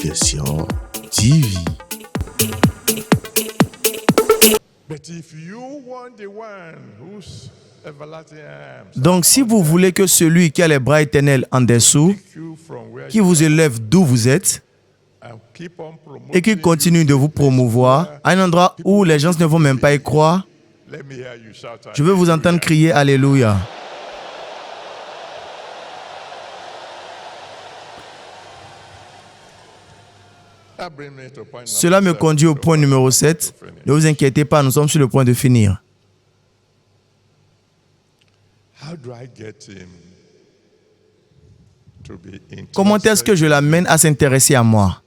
Éducation TV. Donc, si vous voulez que celui qui a les bras éternels en dessous, qui vous élève d'où vous êtes, et qui continue de vous promouvoir à un endroit où les gens ne vont même pas y croire, je veux vous entendre crier Alléluia. Cela me conduit au point numéro 7. Ne vous inquiétez pas, nous sommes sur le point de finir. Comment est-ce que je l'amène à s'intéresser à moi?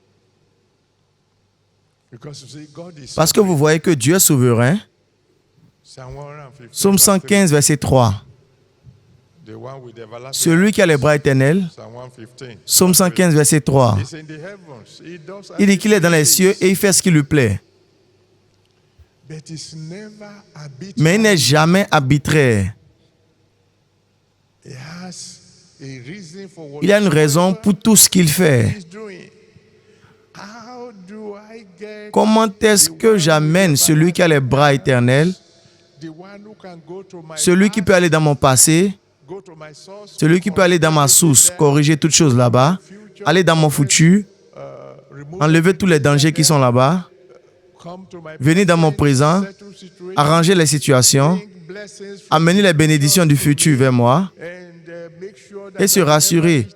Parce que vous voyez que Dieu est souverain. Psaume 115, verset 3. Celui qui a les bras éternels. Psaume 115, verset 3. Il dit qu'il est dans les cieux et il fait ce qui lui plaît. Mais il n'est jamais arbitraire. Il a une raison pour tout ce qu'il fait. Comment est-ce que j'amène celui qui a les bras éternels, celui qui peut aller dans mon passé, celui qui peut aller dans ma source, corriger toutes choses là-bas, aller dans mon futur, enlever tous les dangers qui sont là-bas, venir dans mon présent, arranger les situations, amener les bénédictions du futur vers moi et se rassurer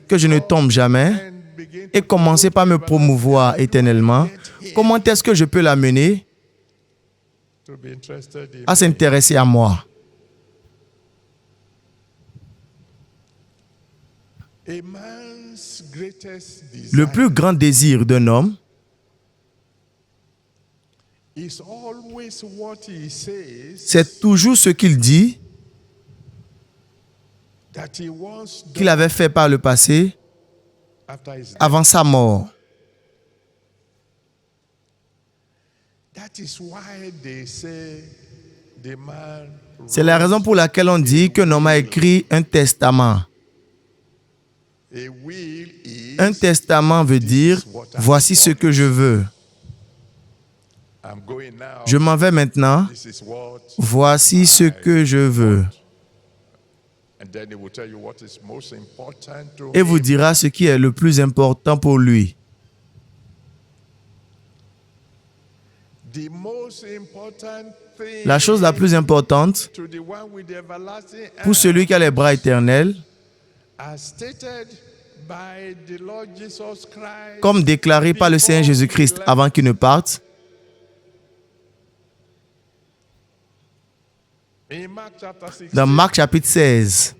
que je ne tombe jamais et commencer par me promouvoir éternellement. Comment est-ce que je peux l'amener à s'intéresser à moi? Le plus grand désir d'un homme, c'est toujours ce qu'il dit qu'il avait fait par le passé avant sa mort. C'est la raison pour laquelle on dit qu'un homme a écrit un testament. Un testament veut dire « Voici ce que je veux. Je m'en vais maintenant. Voici ce que je veux. » Et vous dira ce qui est le plus important pour lui. La chose la plus importante pour celui qui a les bras éternels, comme déclaré par le Seigneur Jésus-Christ avant qu'il ne parte, dans Marc chapitre 16,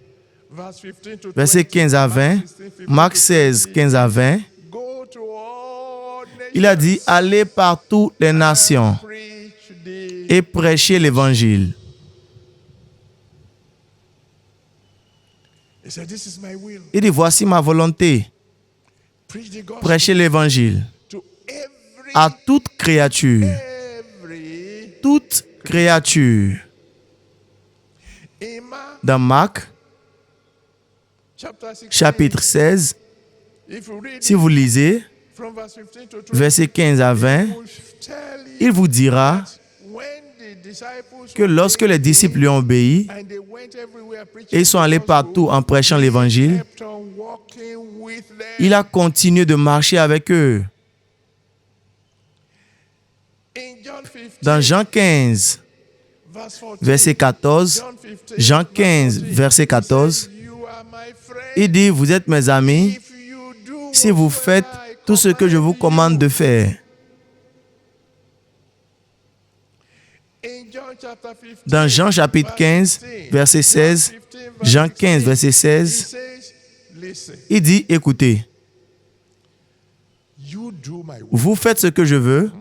versets 15 à 20, Marc 16, 15 à 20, il a dit « Allez par toutes les nations et prêchez l'Évangile. » Il dit « Voici ma volonté, prêchez l'Évangile à toute créature. » Toute créature. Dans Marc, chapitre 16, si vous lisez, versets 15 à 20, il vous dira que lorsque les disciples lui ont obéi et ils sont allés partout en prêchant l'Évangile, il a continué de marcher avec eux. Dans Jean 15, verset 14, Jean 15, verset 14, il dit, vous êtes mes amis si vous faites tout ce que je vous commande de faire. Dans Jean chapitre 15, verset 16, Jean 15, verset 16, il dit, écoutez, vous faites ce que je veux,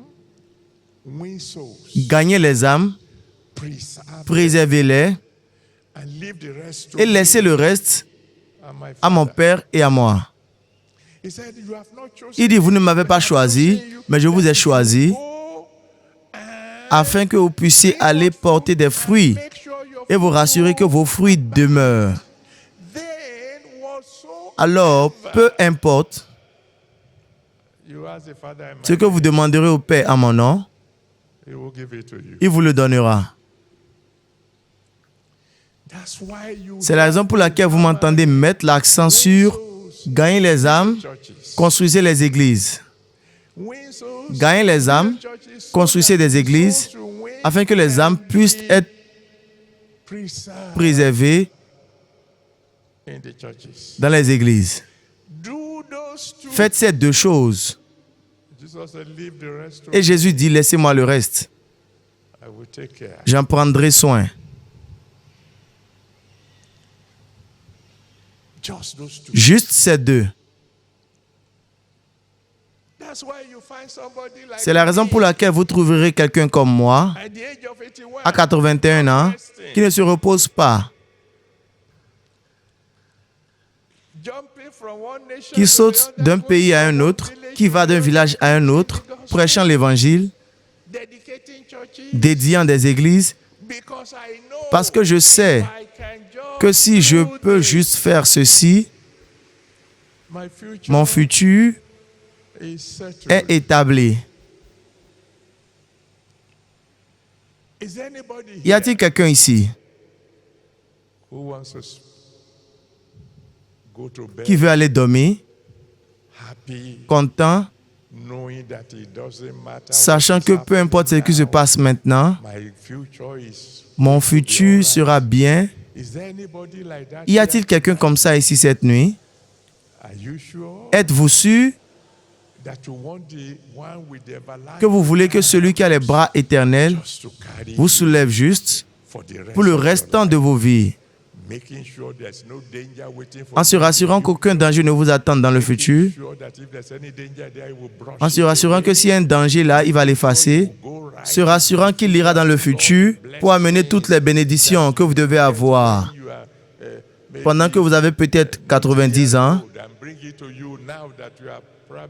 gagnez les âmes, préservez-les et laissez le reste à mon Père et à moi. Il dit, vous ne m'avez pas choisi, mais je vous ai choisi afin que vous puissiez aller porter des fruits et vous rassurer que vos fruits demeurent. Alors, peu importe Ce que vous demanderez au Père en mon nom, il vous le donnera. C'est la raison pour laquelle vous m'entendez mettre l'accent sur gagner les âmes, construisez les églises. Gagner les âmes, construisez des églises, afin que les âmes puissent être préservées dans les églises. Faites ces deux choses. Et Jésus dit, laissez-moi le reste. J'en prendrai soin. Juste ces deux. C'est la raison pour laquelle vous trouverez quelqu'un comme moi, à 81 ans, qui ne se repose pas, qui saute d'un pays à un autre, qui va d'un village à un autre, prêchant l'évangile, dédiant des églises, parce que je sais que si je peux juste faire ceci, mon futur est établi. Y a-t-il quelqu'un ici qui veut aller dormir content, sachant que peu importe ce qui se passe maintenant, mon futur sera bien? Y a-t-il quelqu'un comme ça ici cette nuit? Êtes-vous sûr que vous voulez que celui qui a les bras éternels vous soulève juste pour le restant de vos vies, en se rassurant qu'aucun danger ne vous attend dans le futur, en se rassurant que s'il y a un danger là, il va l'effacer, se rassurant qu'il ira dans le futur pour amener toutes les bénédictions que vous devez avoir pendant que vous avez peut-être 90 ans,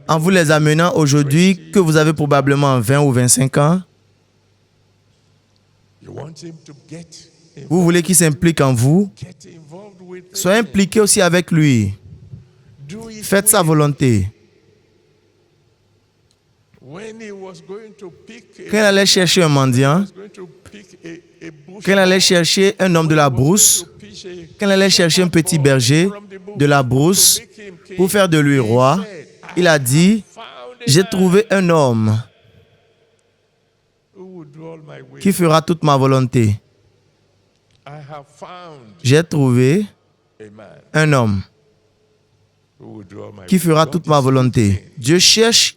en vous les amenant aujourd'hui que vous avez probablement 20 ou 25 ans. Vous voulez qu'il s'implique en vous? Soyez impliqué aussi avec lui. Faites sa volonté. Quand il allait chercher un mendiant, quand il allait chercher un homme de la brousse, quand il allait chercher un petit berger de la brousse pour faire de lui roi, il a dit, j'ai trouvé un homme qui fera toute ma volonté. J'ai trouvé un homme qui fera toute ma volonté. Dieu cherche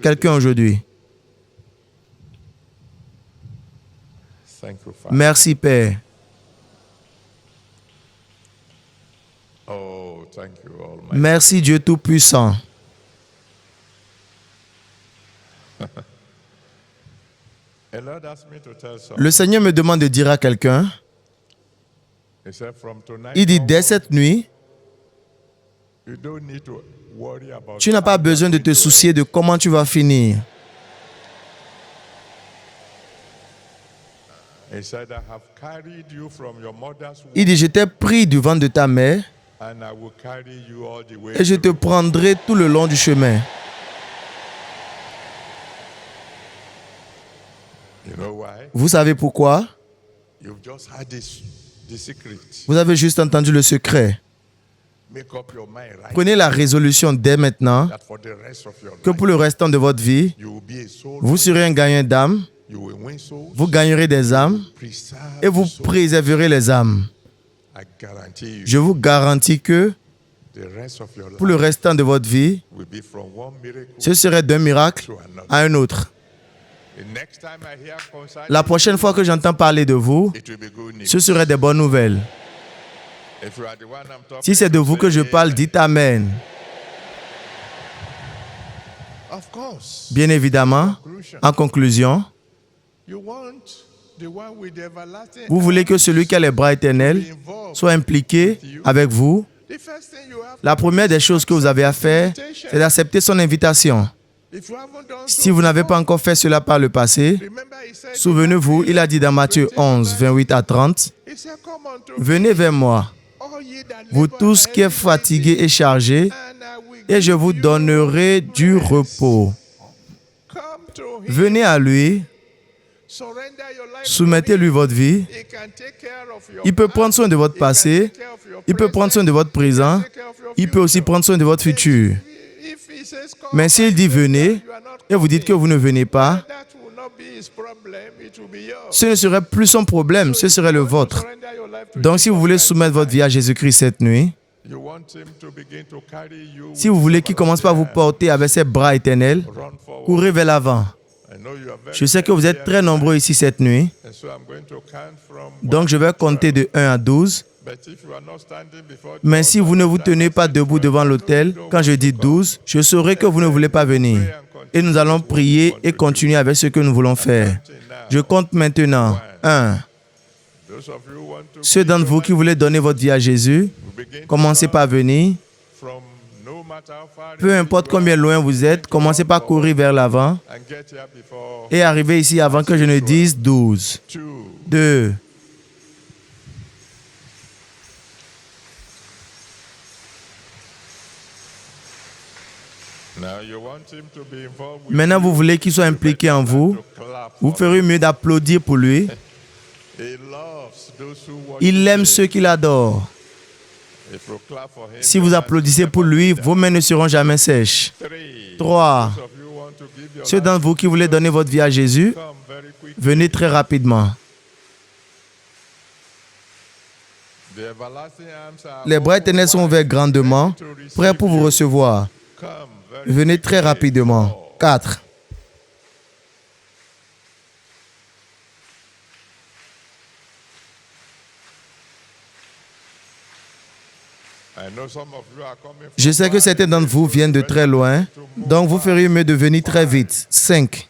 quelqu'un aujourd'hui. Merci, Père. Merci, Dieu Tout-Puissant. Le Seigneur me demande de dire à quelqu'un, il dit, dès cette nuit, tu n'as pas besoin de te soucier de comment tu vas finir. Il dit, je t'ai pris du ventre de ta mère et je te prendrai tout le long du chemin. Vous savez pourquoi? Vous avez juste entendu le secret. Prenez la résolution dès maintenant que pour le restant de votre vie, vous serez un gagnant d'âmes, vous gagnerez des âmes et vous préserverez les âmes. Je vous garantis que pour le restant de votre vie, ce serait d'un miracle à un autre. La prochaine fois que j'entends parler de vous, ce serait des bonnes nouvelles. Si c'est de vous que je parle, dites Amen. Bien évidemment, en conclusion, vous voulez que celui qui a les bras éternels soit impliqué avec vous. La première des choses que vous avez à faire, c'est d'accepter son invitation. Si vous n'avez pas encore fait cela par le passé, souvenez-vous, il a dit dans Matthieu 11, 28 à 30, « Venez vers moi, vous tous qui êtes fatigués et chargés, et je vous donnerai du repos. Venez à lui, soumettez-lui votre vie. Il peut prendre soin de votre passé, il peut prendre soin de votre présent, il peut aussi prendre soin de votre futur. Mais s'il dit venez, et vous dites que vous ne venez pas, ce ne serait plus son problème, ce serait le vôtre. Donc si vous voulez soumettre votre vie à Jésus-Christ cette nuit, si vous voulez qu'il commence par vous porter avec ses bras éternels, courez vers l'avant. Je sais que vous êtes très nombreux ici cette nuit, donc je vais compter de 1 à 12. Mais si vous ne vous tenez pas debout devant l'autel, quand je dis 12, je saurai que vous ne voulez pas venir. Et nous allons prier et continuer avec ce que nous voulons faire. Je compte maintenant. 1. Ceux d'entre vous qui voulez donner votre vie à Jésus, commencez par venir. Peu importe combien loin vous êtes, commencez par courir vers l'avant et arrivez ici avant que je ne dise 12. 2. Maintenant, vous voulez qu'il soit impliqué en vous. Vous ferez mieux d'applaudir pour lui. Il aime ceux qui l'adorent. Si vous applaudissez pour lui, vos mains ne seront jamais sèches. 3. Ceux d'entre vous qui voulez donner votre vie à Jésus, venez très rapidement. Les bras éternels sont ouverts grandement, prêts pour vous recevoir. Venez très rapidement. 4. Je sais que certains d'entre vous viennent de très loin, donc vous feriez mieux de venir très vite. 5.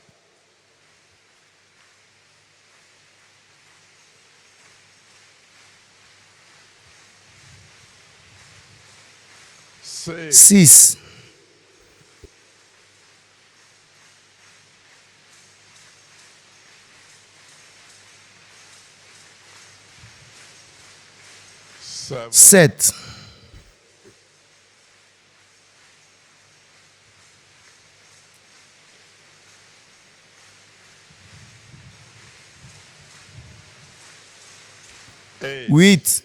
6. 7. 8.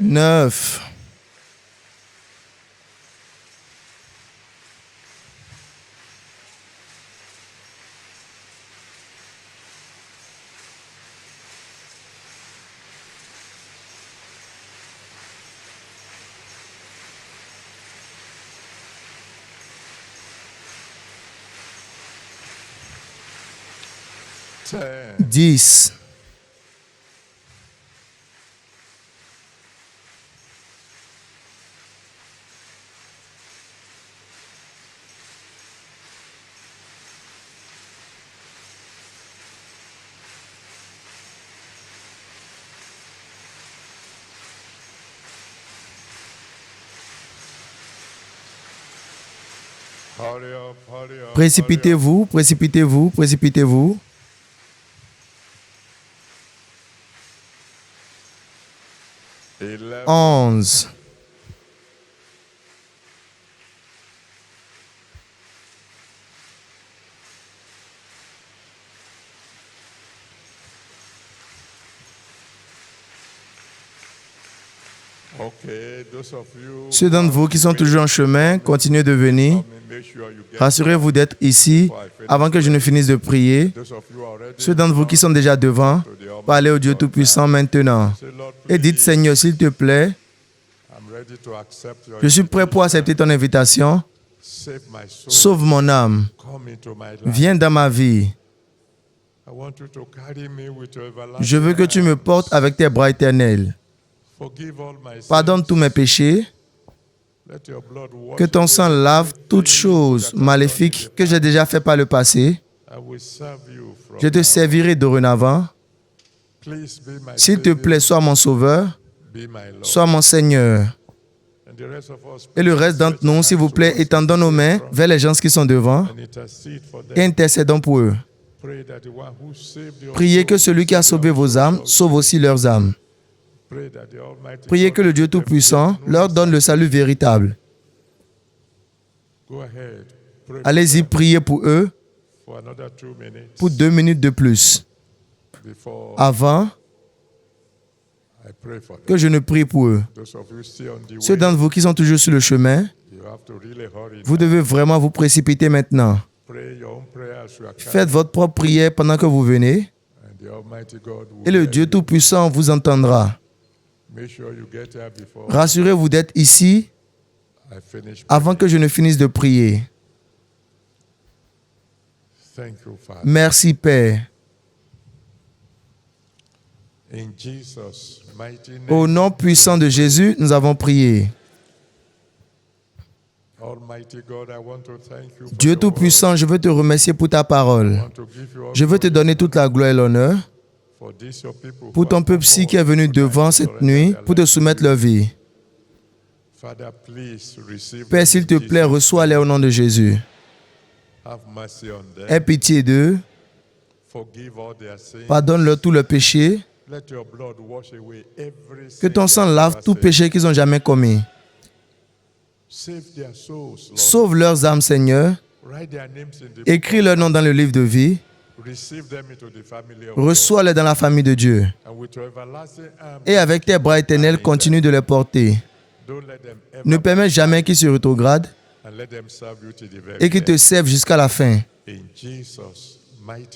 9. 10. 'Précipitez-vous, précipitez-vous, précipitez-vous. 11. 'Ceux d'entre vous qui sont toujours en chemin, continuez de venir. Rassurez-vous d'être ici avant que je ne finisse de prier. Ceux d'entre vous qui sont déjà devant, parlez au Dieu Tout-Puissant maintenant. Et dites, Seigneur, s'il te plaît, je suis prêt pour accepter ton invitation. Sauve mon âme. Viens dans ma vie. Je veux que tu me portes avec tes bras éternels. Pardonne tous mes péchés. Que ton sang lave toutes choses maléfiques que j'ai déjà fait par le passé. Je te servirai dorénavant. S'il te plaît, sois mon sauveur, sois mon Seigneur. Et le reste d'entre nous, s'il vous plaît, étendons nos mains vers les gens qui sont devant et intercédons pour eux. Priez que celui qui a sauvé vos âmes sauve aussi leurs âmes. Priez que le Dieu Tout-Puissant leur donne le salut véritable. Allez-y, priez pour eux pour 2 minutes de plus avant que je ne prie pour eux. Ceux d'entre vous qui sont toujours sur le chemin, vous devez vraiment vous précipiter maintenant. Faites votre propre prière pendant que vous venez et le Dieu Tout-Puissant vous entendra. Rassurez-vous d'être ici avant que je ne finisse de prier. Merci, Père. Au nom puissant de Jésus, nous avons prié. Dieu Tout-Puissant, je veux te remercier pour ta parole. Je veux te donner toute la gloire et l'honneur pour ton peuple-ci qui est venu devant cette nuit pour te soumettre leur vie. Père, s'il te plaît, reçois-les au nom de Jésus. Aie pitié d'eux. Pardonne-leur tous leurs péchés. Que ton sang lave tout péché qu'ils n'ont jamais commis. Sauve leurs âmes, Seigneur. Écris leur nom dans le livre de vie. Reçois-les dans la famille de Dieu. Et avec tes bras éternels, continue de les porter. Ne permets jamais qu'ils se rétrogradent et qu'ils te servent jusqu'à la fin.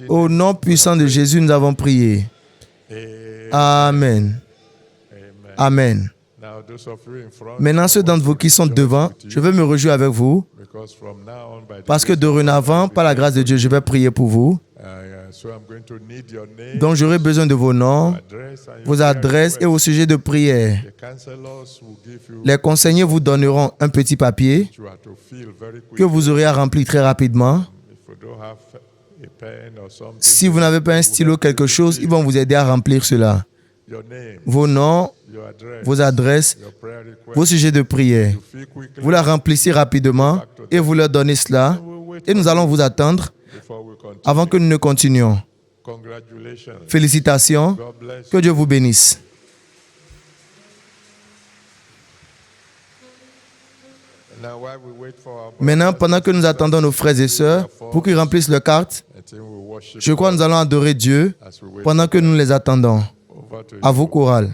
Au nom puissant de Jésus, nous avons prié. Amen. Amen. Maintenant, ceux d'entre vous qui sont devant, je veux me réjouir avec vous parce que dorénavant, par la grâce de Dieu, je vais prier pour vous. Donc, j'aurai besoin de vos noms, vos adresses et vos sujets de prière. Les conseillers vous donneront un petit papier que vous aurez à remplir très rapidement. Si vous n'avez pas un stylo, quelque chose, ils vont vous aider à remplir cela. Vos noms, vos adresses, vos sujets de prière. Vous la remplissez rapidement et vous leur donnez cela. Et nous allons vous attendre avant que nous ne continuions. Félicitations. Que Dieu vous bénisse. Maintenant, pendant que nous attendons nos frères et sœurs pour qu'ils remplissent leurs cartes, je crois que nous allons adorer Dieu pendant que nous les attendons. À vous, chorale.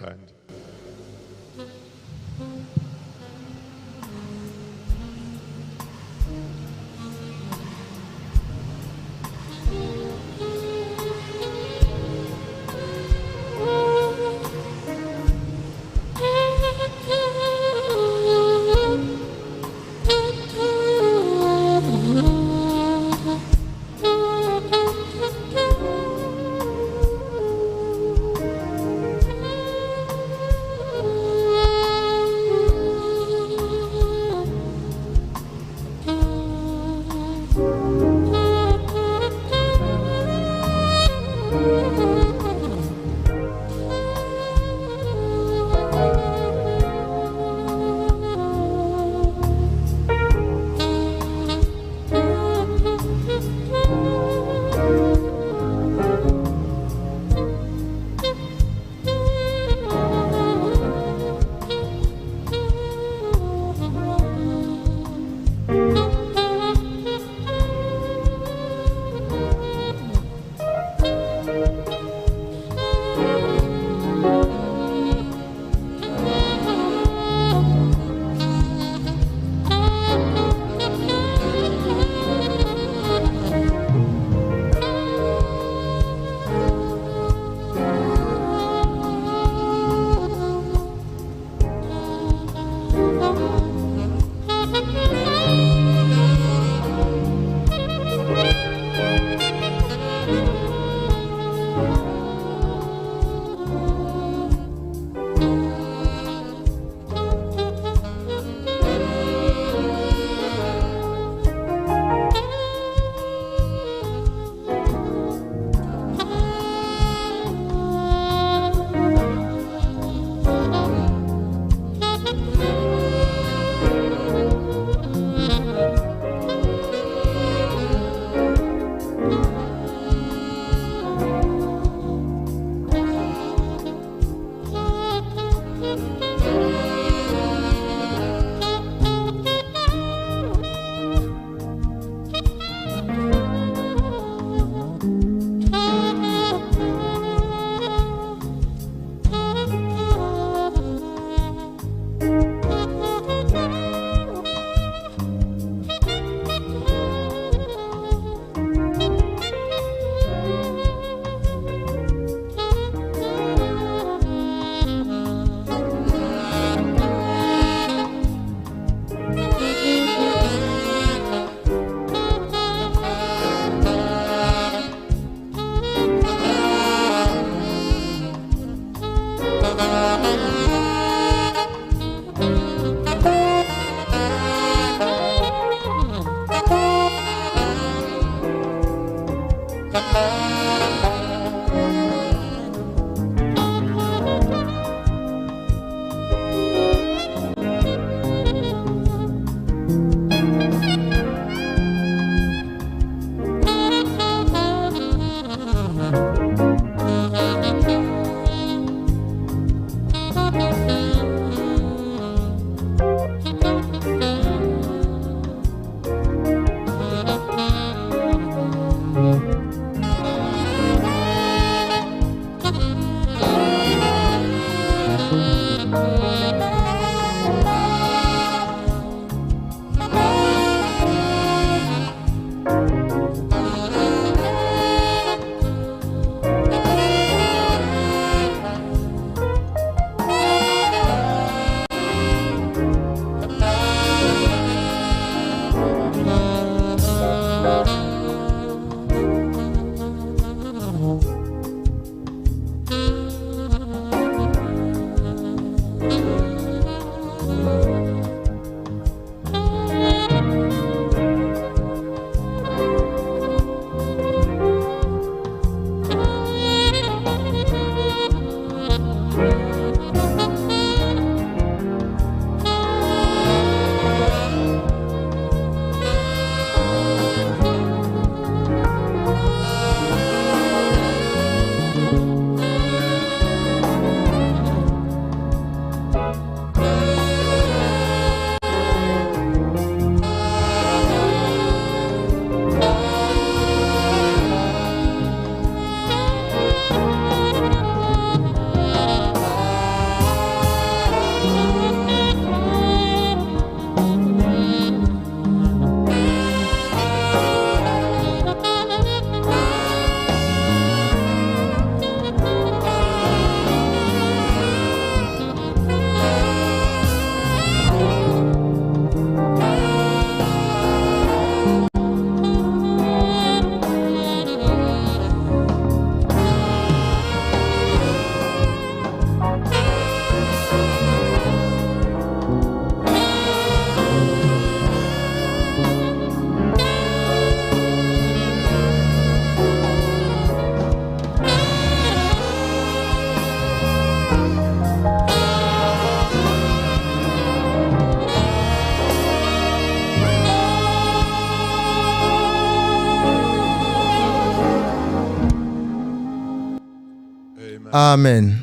Amen.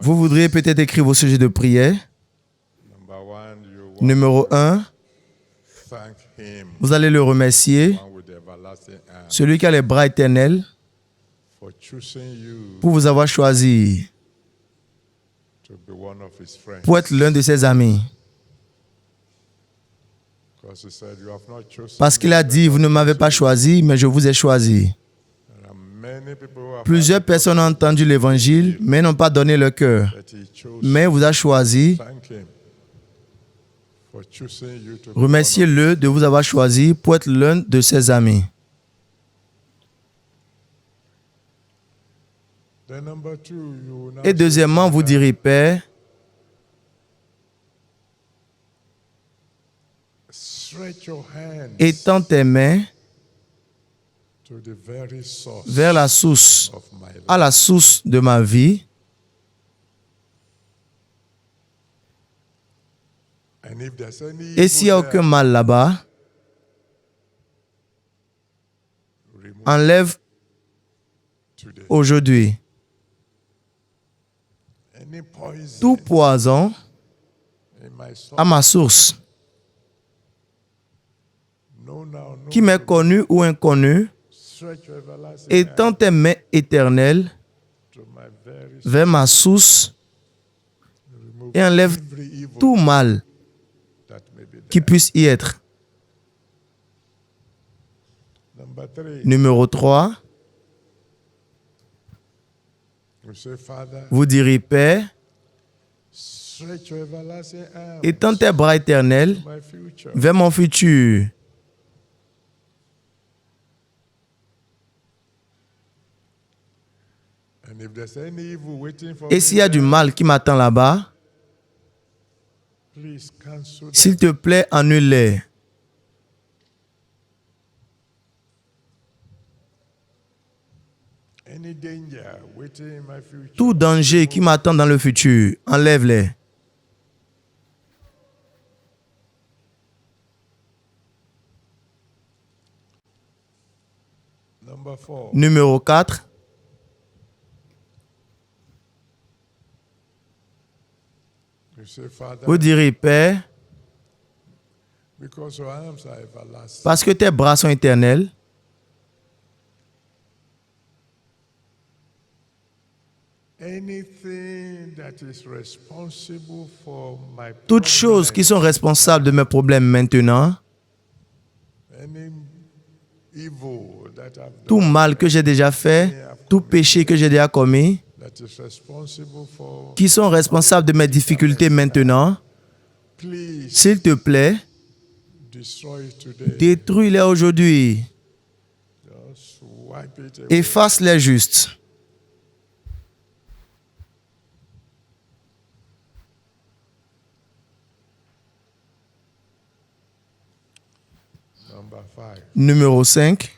Vous voudriez peut-être écrire vos sujets de prière. Numéro 1, vous allez le remercier, celui qui a les bras éternels, pour vous avoir choisi pour être l'un de ses amis. Parce qu'il a dit, vous ne m'avez pas choisi, mais je vous ai choisi. Plusieurs personnes ont entendu l'évangile, mais n'ont pas donné leur cœur. Mais il vous a choisi. Remerciez-le de vous avoir choisi pour être l'un de ses amis. Et deuxièmement, vous direz, Père, étends tes mains vers la source, à la source de ma vie. Et s'il n'y a aucun mal là-bas, enlève aujourd'hui tout poison à ma source, qui m'est connu ou inconnu. Étends tes mains éternelles vers ma source et enlève tout mal qui puisse y être. Numéro 3, vous direz, Père, étends tes bras éternels vers mon futur. Et s'il y a du mal qui m'attend là-bas, s'il te plaît, annule-les. Tout danger qui m'attend dans le futur, enlève-les. Numéro 4. Vous direz, Père, parce que tes bras sont éternels, toutes choses qui sont responsables de mes problèmes maintenant, tout mal que j'ai déjà fait, tout péché que j'ai déjà commis, qui sont responsables de mes difficultés maintenant, s'il te plaît, détruis-les aujourd'hui. Efface-les juste. Numéro 5.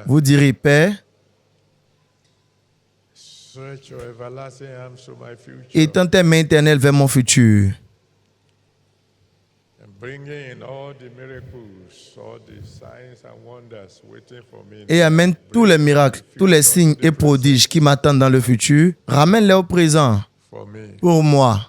Vous direz, Père, étends tes mains éternelles vers mon futur et amène tous les miracles, tous les signes et prodiges qui m'attendent dans le futur. Ramène-les au présent pour moi.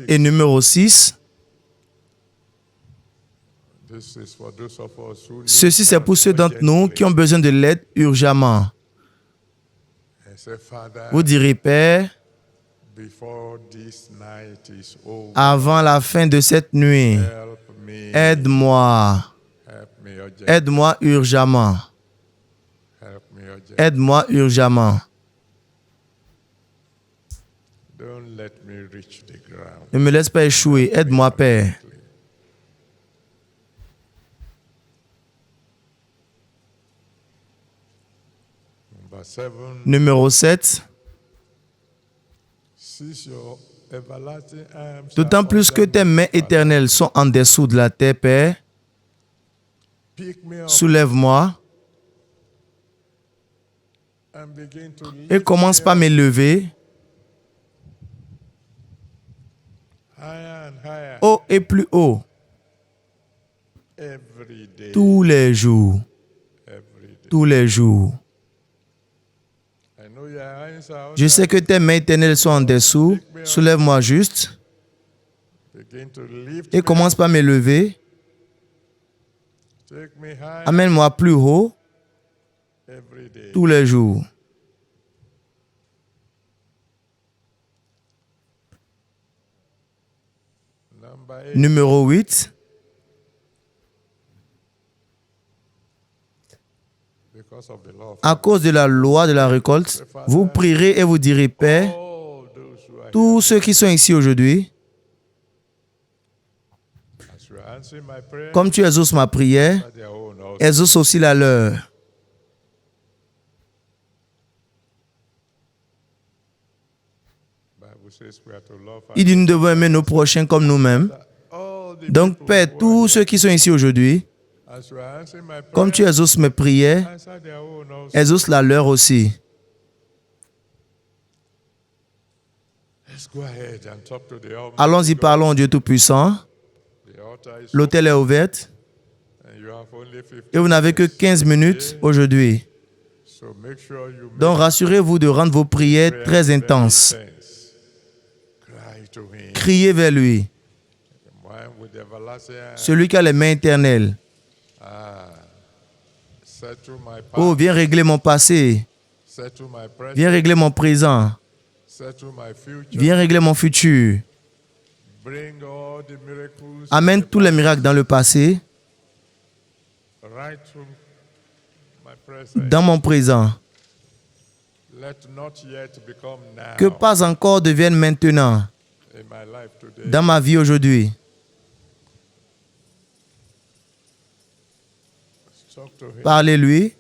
Et numéro 6, ceci c'est pour ceux d'entre nous qui ont besoin de l'aide urgemment. Vous direz, Père, avant la fin de cette nuit, aide-moi. Aide-moi urgemment. Aide-moi urgemment. Ne me laisse pas échouer. Aide-moi, Père. Numéro 7. D'autant plus que tes mains éternelles sont en dessous de la terre, Père, soulève-moi et commence par m'élever haut et plus haut tous les jours. Tous les jours. Je sais que tes mains éternelles sont en dessous. Soulève-moi juste et commence par m'élever. Amène-moi plus haut tous les jours. Numéro 8. À cause de la loi de la récolte, vous prierez et vous direz, Père, tous ceux qui sont ici aujourd'hui, comme tu exauces ma prière, exauce aussi la leur. Il dit, nous devons aimer nos prochains comme nous-mêmes. Donc, Père, tous ceux qui sont ici aujourd'hui, comme tu exauces mes prières, exauce la leur aussi. Allons-y, parlons au Dieu Tout-Puissant. L'autel est ouvert et vous n'avez que 15 minutes aujourd'hui. Donc, rassurez-vous de rendre vos prières très intenses. Criez vers lui. Celui qui a les mains éternelles. Oh, viens régler mon passé. Viens régler mon présent. Viens régler mon futur. Amène tous les miracles dans le passé, dans mon présent. Que pas encore devienne maintenant dans ma vie aujourd'hui. Parlez-lui.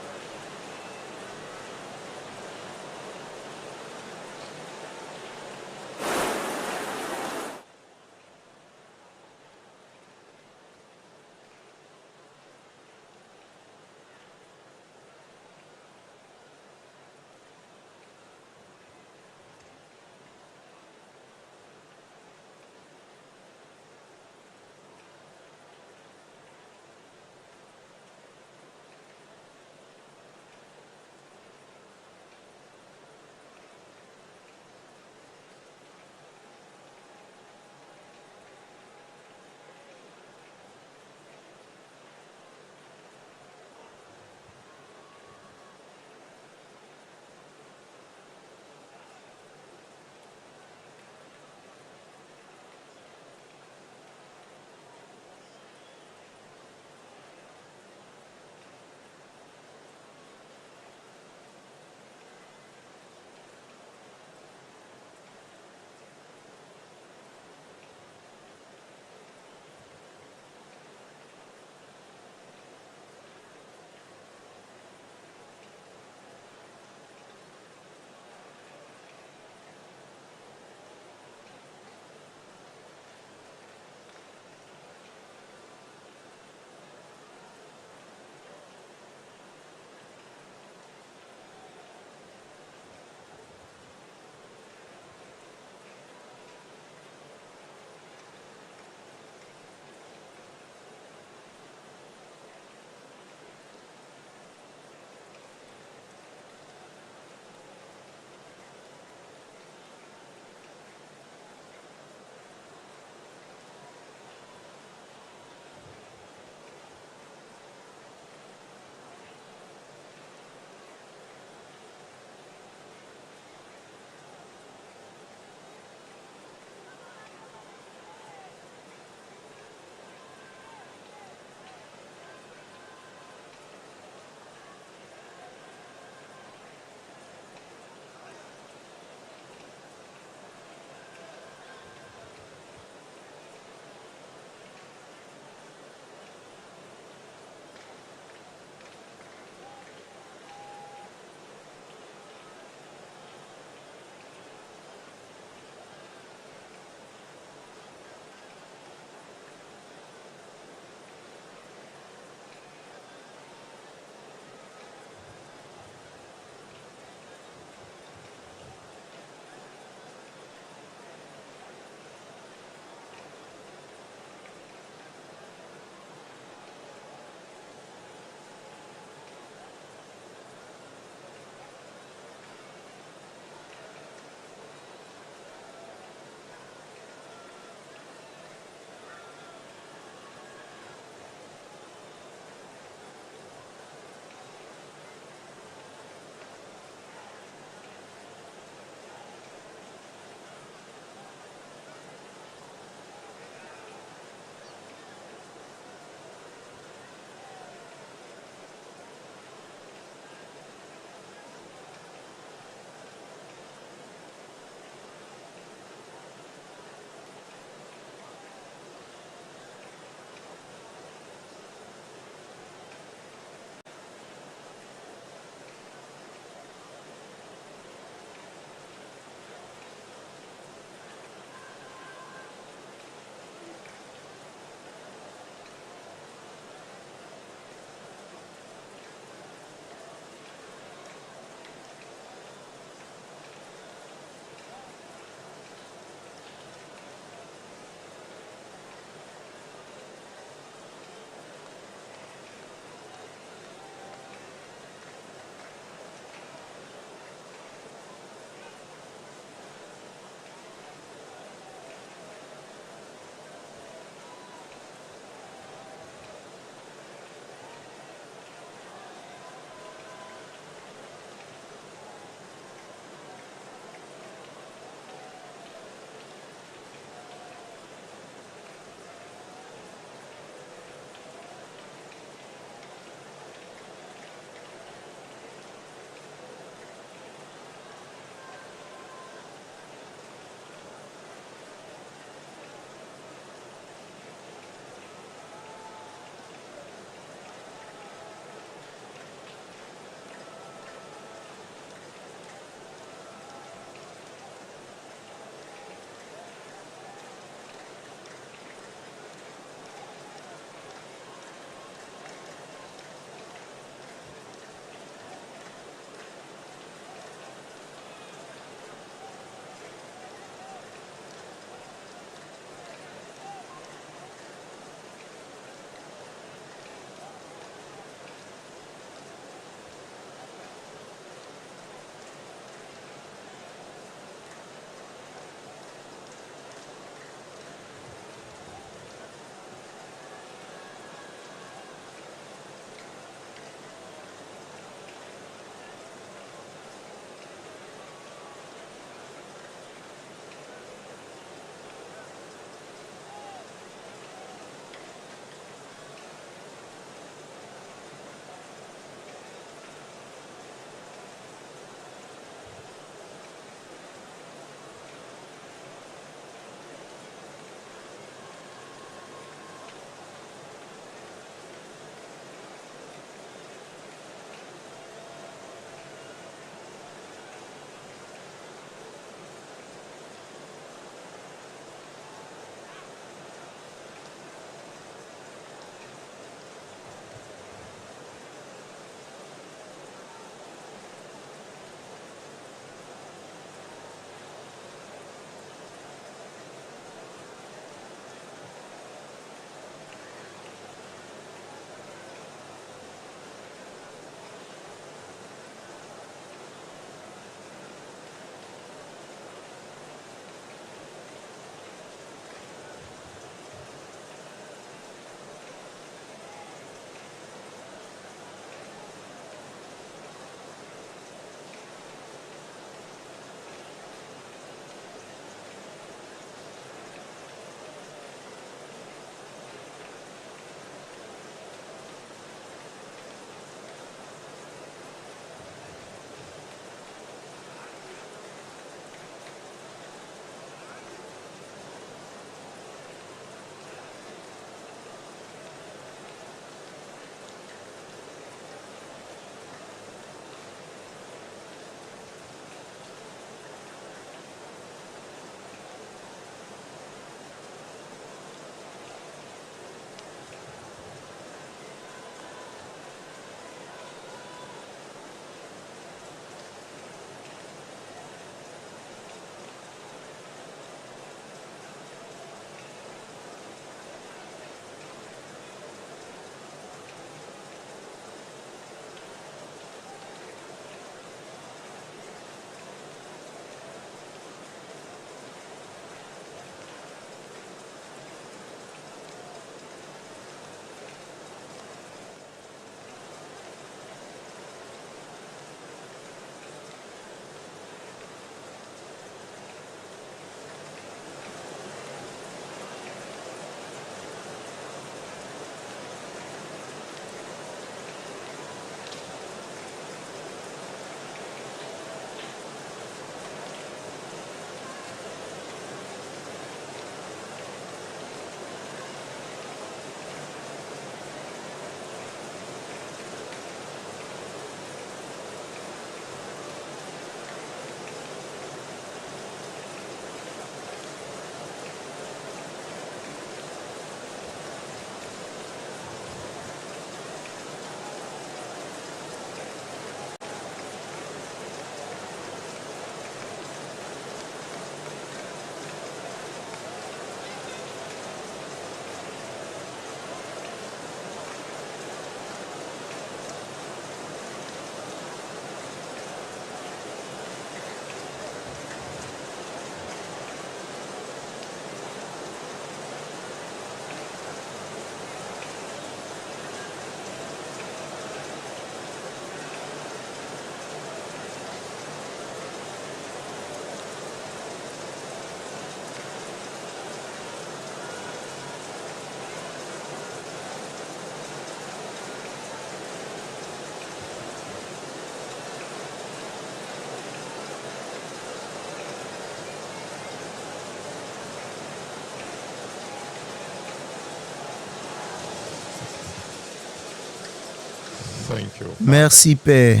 Merci, Père.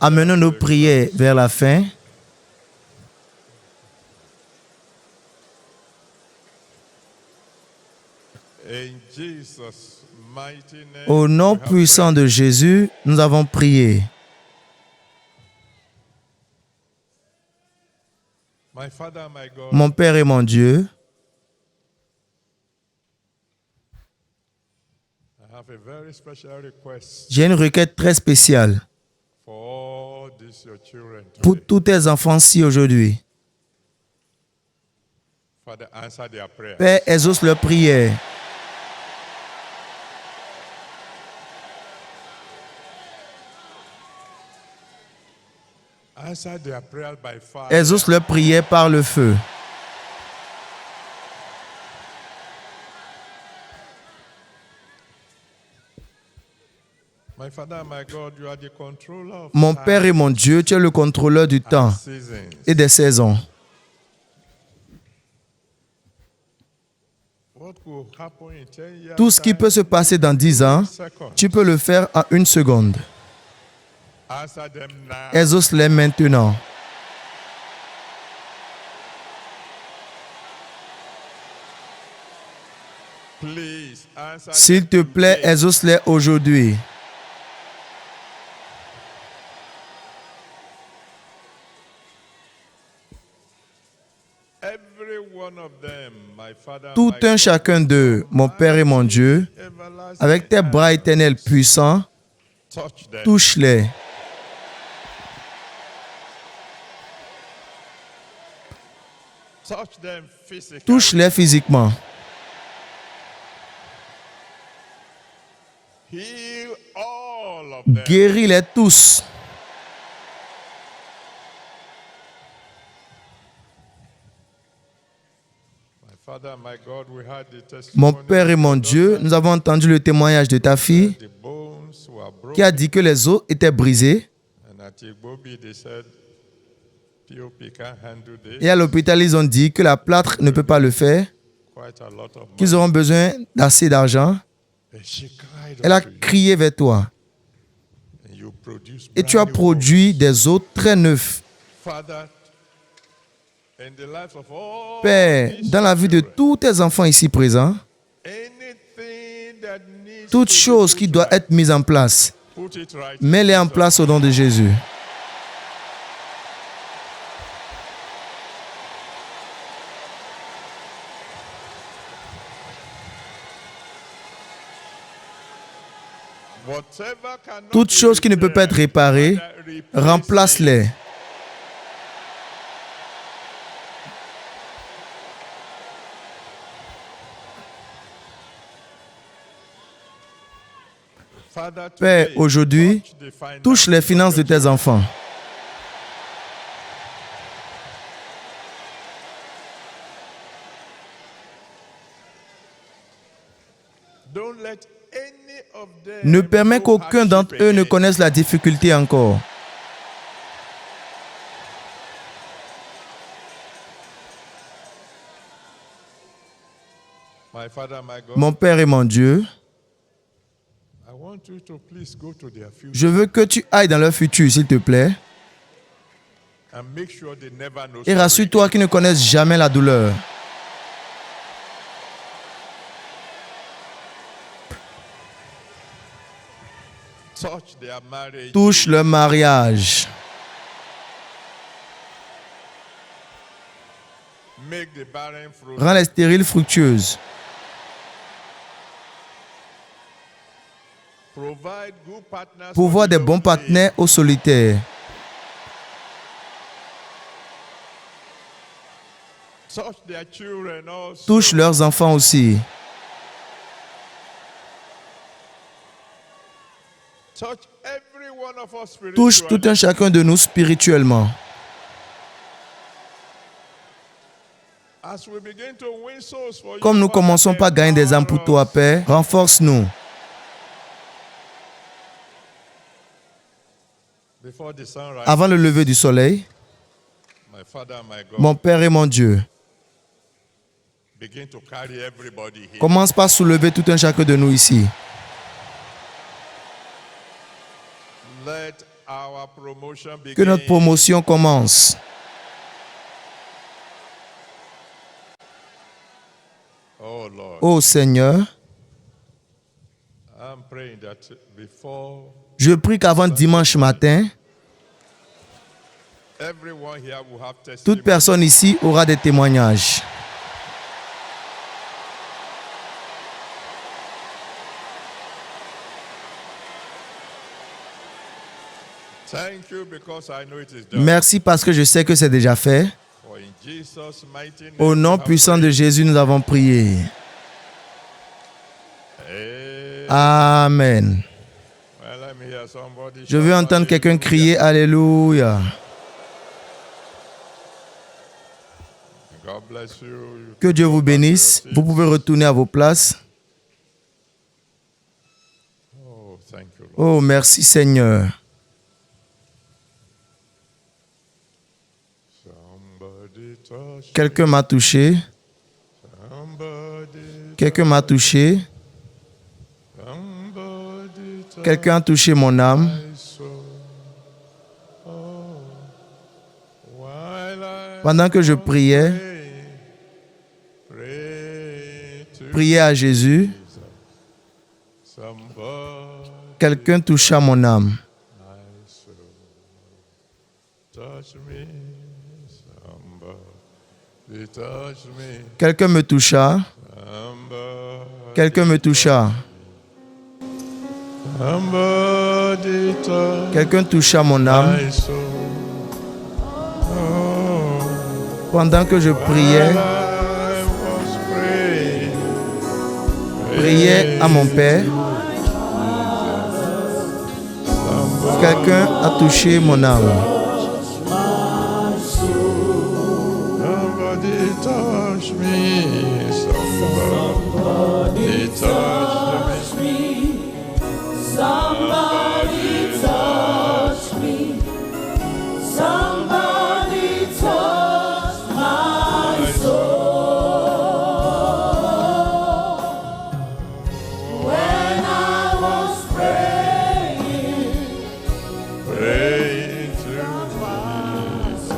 Amenons nos prières vers la fin. Au nom puissant de Jésus, nous avons prié. Mon Père et mon Dieu, j'ai une requête très spéciale pour tous tes enfants-ci aujourd'hui. Père, exauce leurs prières. Exauce leurs prières par le feu. Mon Père et mon Dieu, tu es le contrôleur du temps et des saisons. Tout ce qui peut se passer dans 10 ans, tu peux le faire en 1 seconde. Exauce-les maintenant. S'il te plaît, exauce-les aujourd'hui. Tout un chacun d'eux, mon Père et mon Dieu, avec tes bras éternels puissants, touche-les. Touche-les physiquement. Guéris-les tous. Mon Père et mon Dieu, nous avons entendu le témoignage de ta fille qui a dit que les os étaient brisés. Et à l'hôpital, ils ont dit que la plâtre ne peut pas le faire, qu'ils auront besoin d'assez d'argent. Elle a crié vers toi. Et tu as produit des os très neufs. Père, dans la vie de tous tes enfants ici présents, toute chose qui doit être mise en place, mets-les en place au nom de Jésus. Toute chose qui ne peut pas être réparée, remplace-les. Père, aujourd'hui, touche les finances de tes enfants. Ne permets qu'aucun d'entre eux ne connaisse la difficulté encore. Mon Père et mon Dieu, je veux que tu ailles dans leur futur, s'il te plaît, et rassure-toi qu'ils ne connaissent jamais la douleur. Touche leur mariage. Rends les stériles fructueuses. Pourvoir des bons partenaires aux solitaires. Touche leurs enfants aussi. Touche tout un chacun de nous spirituellement. Comme nous commençons par gagner des âmes pour toi, Père, renforce-nous. Avant le lever du soleil, mon Père et mon Dieu, Commence par soulever tout un chacun de nous ici. Que notre promotion commence. Oh Seigneur, je prie qu'avant dimanche matin, toute personne ici aura des témoignages. Merci parce que je sais que c'est déjà fait. Au nom puissant de Jésus, nous avons prié. Amen. Je veux entendre quelqu'un crier Alléluia. Que Dieu vous bénisse. Vous pouvez retourner à vos places. Oh, merci Seigneur. Quelqu'un m'a touché. Quelqu'un m'a touché. Quelqu'un a touché mon âme. Pendant que je priais à Jésus, quelqu'un toucha mon âme. Quelqu'un me toucha. Quelqu'un me toucha. Quelqu'un toucha mon âme. Pendant que je priais à mon Père, quelqu'un a touché mon âme. Touch me, somebody touch me, somebody touch me, somebody touch my soul. When I was praying to Jesus,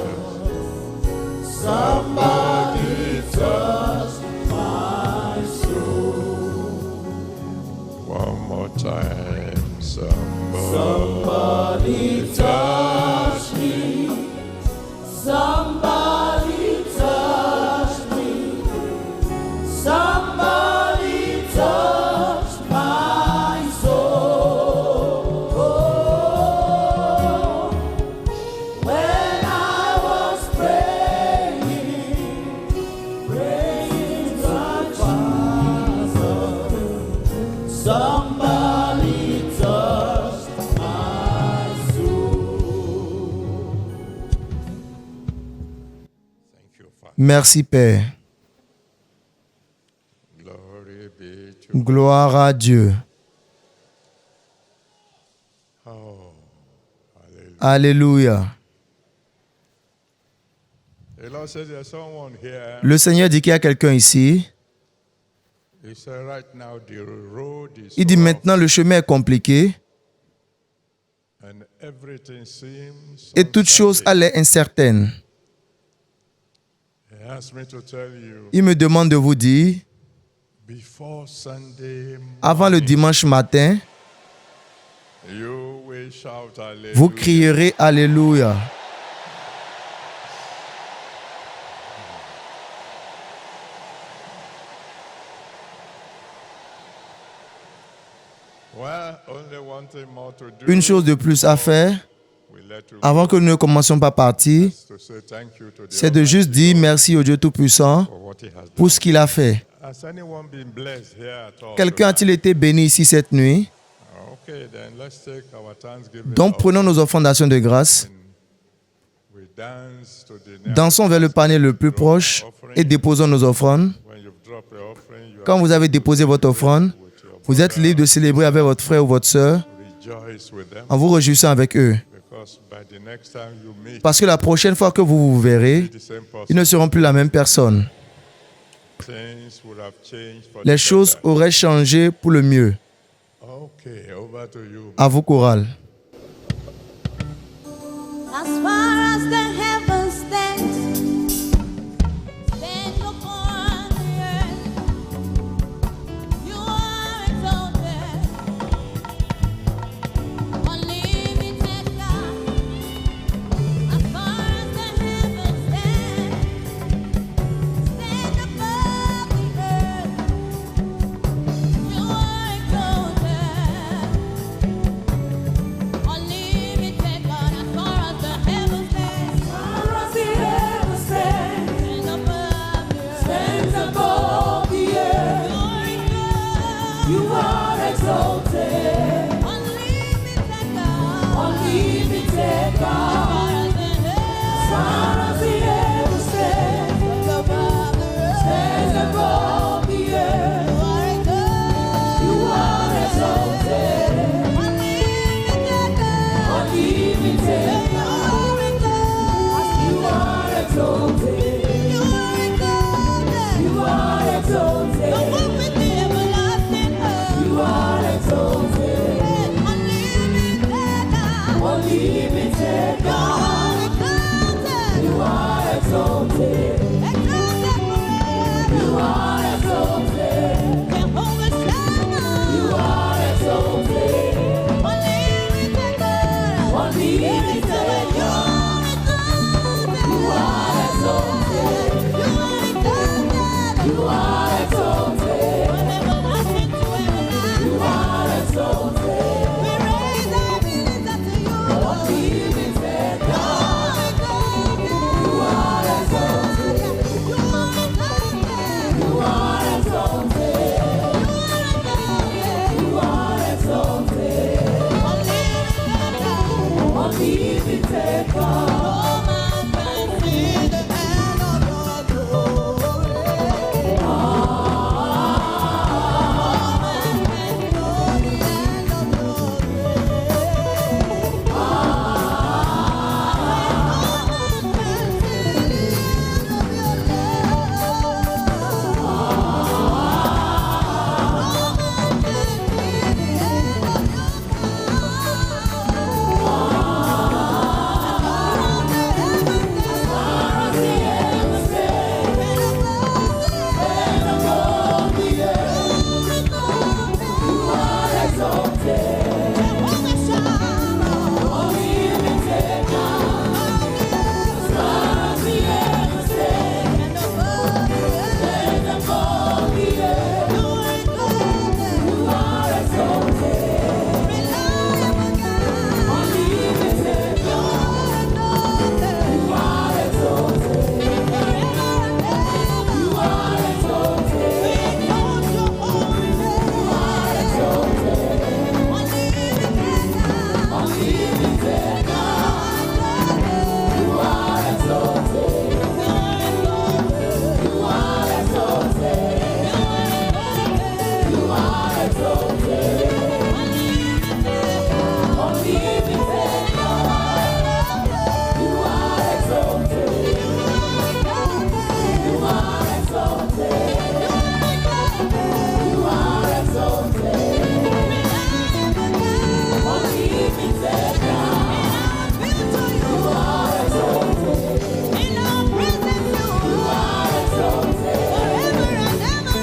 somebody touch my soul. One more time, somebody touch me. Somebody touch me. Somebody touch my soul. When I was praying to Jesus, somebody touched my soul. Merci Père. Gloire à Dieu. Alléluia. Le Seigneur dit qu'il y a quelqu'un ici. Il dit maintenant le chemin est compliqué et toute chose a l'air incertaine. Il me demande de vous dire, avant le dimanche matin, vous crierez Alléluia. Une chose de plus à faire, avant que nous ne commencions par partir, c'est de juste dire merci au Dieu Tout-Puissant pour ce qu'il a fait. Quelqu'un a-t-il été béni ici cette nuit? Donc prenons nos offrandes d'action de grâce, dansons vers le panier le plus proche et déposons nos offrandes. Quand vous avez déposé votre offrande, vous êtes libre de célébrer avec votre frère ou votre sœur en vous réjouissant avec eux. Parce que la prochaine fois que vous vous verrez, ils ne seront plus la même personne. les choses auraient changé pour le mieux. À vous, chorale. As far as the heavens stand upon the earth, you are exalted, unlimited God. As far as the heavens stand above the earth, you are exalted, unlimited God. As far as the heavens stand above the earth, you are exalted, unlimited God. As far as the heavens stand above the earth, you are exalted, unlimited God. You are exalted. You are exalted. The one with the everlasting love. You are exalted. Unlimited God. Unlimited God. You are exalted. Exalted forever. You are exalted. Jehovah Shammah. You are exalted. Unlimited God. Unlimited God. You are exalted. You are exalted. From everlasting to everlasting. You are exalted. We raise our hands unto you. Unlimited God. You are exalted. You are exalted. You are exalted. You are exalted. Unlimited God. Unlimited God. Oh, my friend, see the hand of your glory. Oh, my friend, know the hand of your grace. Oh, my friend, see the hand of your love.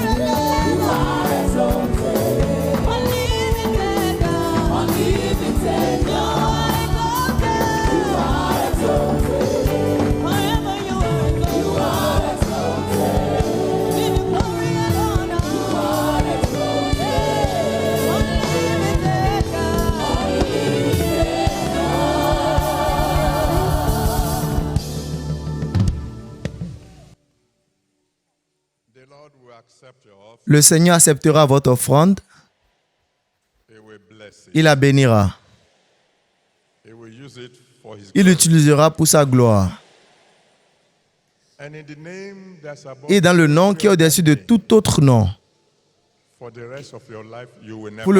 Le Seigneur acceptera votre offrande. Il la bénira. Il l'utilisera pour sa gloire. Et dans le nom qui est au-dessus de tout autre nom, pour le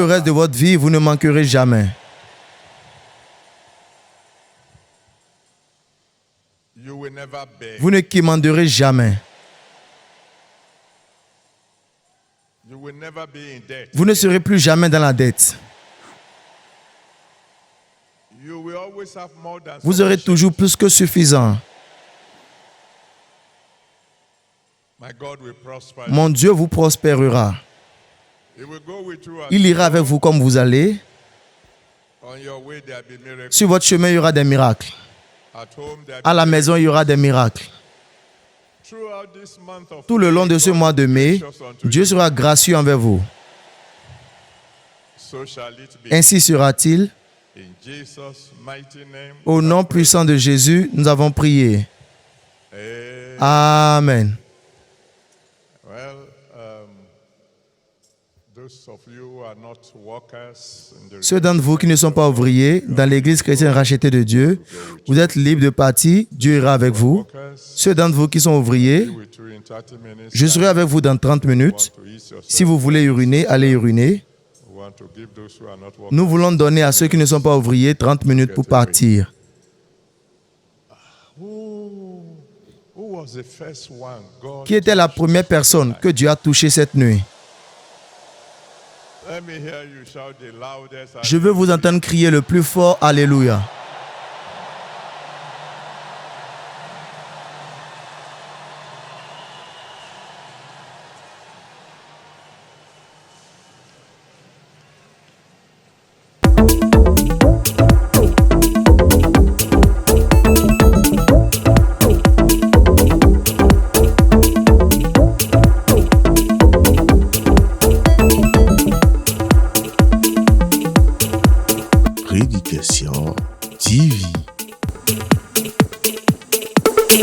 reste de votre vie, vous ne manquerez jamais. Vous ne quémanderez jamais. will never be in debt. Vous ne serez plus jamais dans la dette. You will always have more than Vous aurez sufficient. toujours plus que suffisant. My God will prosper. Mon Dieu vous prospérera. He will go with you. Il ira avec vous comme vous allez. On your way there be miracles. Sur votre chemin, il y aura des miracles. At home there À be la maison, il y aura des miracles. throughout this month of Tout le long de ce God mois de mai, gracious unto Dieu you. sera gracieux envers vous. So shall it be. Ainsi sera-t-il. In Jesus' mighty name. Au nom puissant de Jésus, nous avons prié. Amen. Well, those of you who are not workers in the Ceux d'entre vous qui ne sont pas ouvriers dans l'église chrétienne rachetée de Dieu, vous êtes libres de partir, Dieu ira avec vous. workers, Ceux d'entre vous qui sont ouvriers, with you in 30 minutes. je serai avec vous dans 30 minutes. To ease yourself. Si vous voulez uriner, allez uriner. We want to give those who are not workers. Nous voulons donner à ceux qui ne sont pas ouvriers 30 minutes pour partir. Who was the first one God? Qui était la première personne que Dieu a touchée cette nuit? Let me hear you shout the loudest. Je veux vous entendre crier le plus fort Alléluia. Prédication TV.